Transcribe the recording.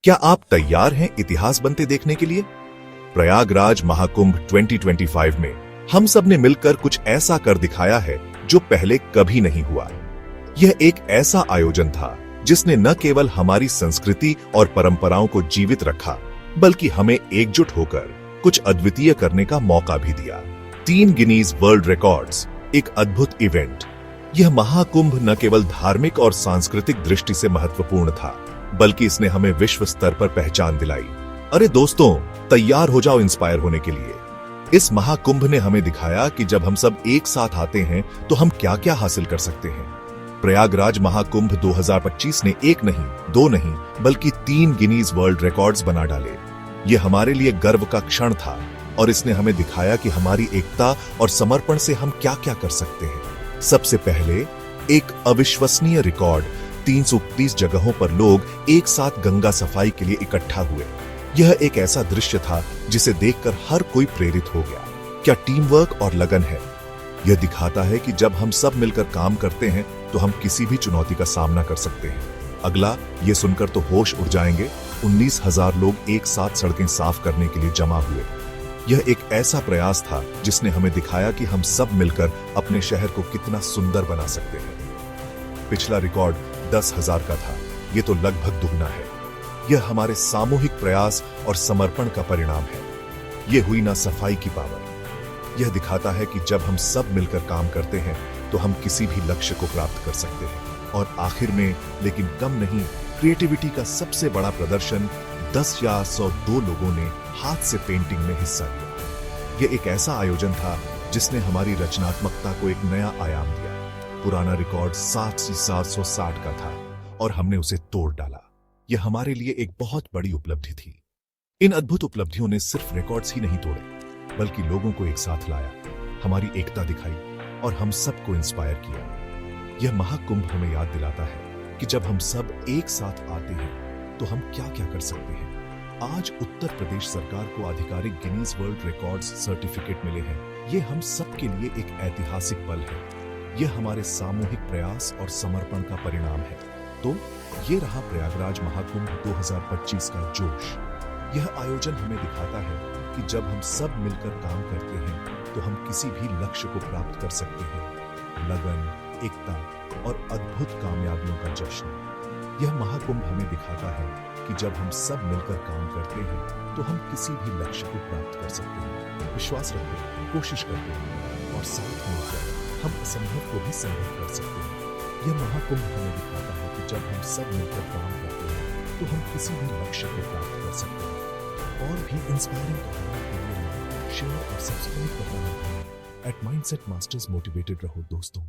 क्या आप तैयार हैं इतिहास बनते देखने के लिए? प्रयागराज महाकुंभ 2025 में हम सब ने मिलकर कुछ ऐसा कर दिखाया है जो पहले कभी नहीं हुआ। यह एक ऐसा आयोजन था जिसने न केवल हमारी संस्कृति और परंपराओं को जीवित रखा, बल्कि हमें एकजुट होकर कुछ अद्वितीय करने का मौका भी दिया। 3 गिनीज वर्ल्ड रिकॉर्ड्स, एक अद्भुत इवेंट। यह महाकुंभ न केवल धार्मिक और सांस्कृतिक दृष्टि से महत्वपूर्ण था, बल्कि इसने हमें विश्व स्तर पर पहचान दिलाई। अरे दोस्तों, तैयार हो जाओ इंस्पायर होने के लिए। इस महाकुंभ ने हमें दिखाया कि जब हम सब एक साथ आते हैं तो हम क्या क्या हासिल कर सकते हैं। प्रयागराज महाकुंभ 2025 ने 1 नहीं, 2 नहीं, बल्कि 3 गिनीज वर्ल्ड रिकॉर्ड्स बना डाले। ये हमारे लिए गर्व का क्षण था और इसने हमें दिखाया कि हमारी एकता और समर्पण से हम क्या क्या कर सकते हैं। सबसे पहले एक अविश्वसनीय रिकॉर्ड, 330 जगहों पर लोग एक साथ गंगा सफाई के लिए इकट्ठा हुए। यह एक ऐसा दृश्य था जिसे देखकर हर कोई प्रेरित हो गया। क्या टीम वर्क और लगन है। यह दिखाता है कि जब हम सब मिलकर काम करते हैं तो हम किसी भी चुनौती का सामना कर सकते हैं। अगला, ये सुनकर तो होश उड़ जाएंगे, 19,000 लोग एक साथ सड़कें साफ करने के लिए जमा हुए। यह एक ऐसा प्रयास था जिसने हमें दिखाया कि हम सब मिलकर अपने शहर को कितना सुंदर बना सकते हैं। पिछला रिकॉर्ड 10,000 का था, ये तो लगभग दुगना है। यह हमारे सामूहिक प्रयास और समर्पण का परिणाम है। यह हुई ना सफाई की पावर। यह दिखाता है कि जब हम सब मिलकर काम करते हैं तो हम किसी भी लक्ष्य को प्राप्त कर सकते हैं। और आखिर में, लेकिन कम नहीं, क्रिएटिविटी का सबसे बड़ा प्रदर्शन, 10 या 102 लोगों ने हाथ से पेंटिंग में हिस्सा लिया। यह एक ऐसा आयोजन था जिसने हमारी रचनात्मकता को एक नया आयाम दिया। पुराना रिकॉर्ड 760 का था और हमने उसे तोड़ डाला। यह हमारे लिए एक बहुत बड़ी उपलब्धि थी। इन अद्भुत उपलब्धियों ने सिर्फ रिकॉर्ड्स ही नहीं तोड़े, बल्कि लोगों को एक साथ लाया, हमारी एकता दिखाई और हम सबको इंस्पायर किया। यह महाकुंभ हमें याद दिलाता है कि जब हम सब एक साथ आते हैं तो हम क्या क्या कर सकते हैं। आज उत्तर प्रदेश सरकार को आधिकारिक गिनीज वर्ल्ड रिकॉर्ड्स सर्टिफिकेट मिले हैं। ये हम सब के लिए एक ऐतिहासिक पल है। यह हमारे सामूहिक प्रयास और समर्पण का परिणाम है। तो ये रहा प्रयागराज महाकुंभ 2025 का जोश। यह आयोजन हमें दिखाता है कि जब हम सब मिलकर काम करते हैं तो हम किसी भी लक्ष्य को प्राप्त कर सकते हैं। लगन, एकता और अद्भुत कामयाबियों का जश्न। यह महाकुंभ हमें दिखाता है कि जब हम सब मिलकर काम करते हैं तो हम किसी भी लक्ष्य को प्राप्त कर सकते हैं। विश्वास रखें, कोशिश करते हैं और साथ मिलकर हम असंभव को भी संभव कर सकते हैं। यह महाकुंभ हमें दिखाता है कि जब हम सब मिलकर काम करते हैं तो हम किसी भी लक्ष्य को प्राप्त कर सकते हैं। और भी इंस्पायरिंग कहानियों के लिए शेयर और सब्सक्राइब करना ना भूलें। एट माइंडसेट मास्टर्स मोटिवेटेड रहो दोस्तों।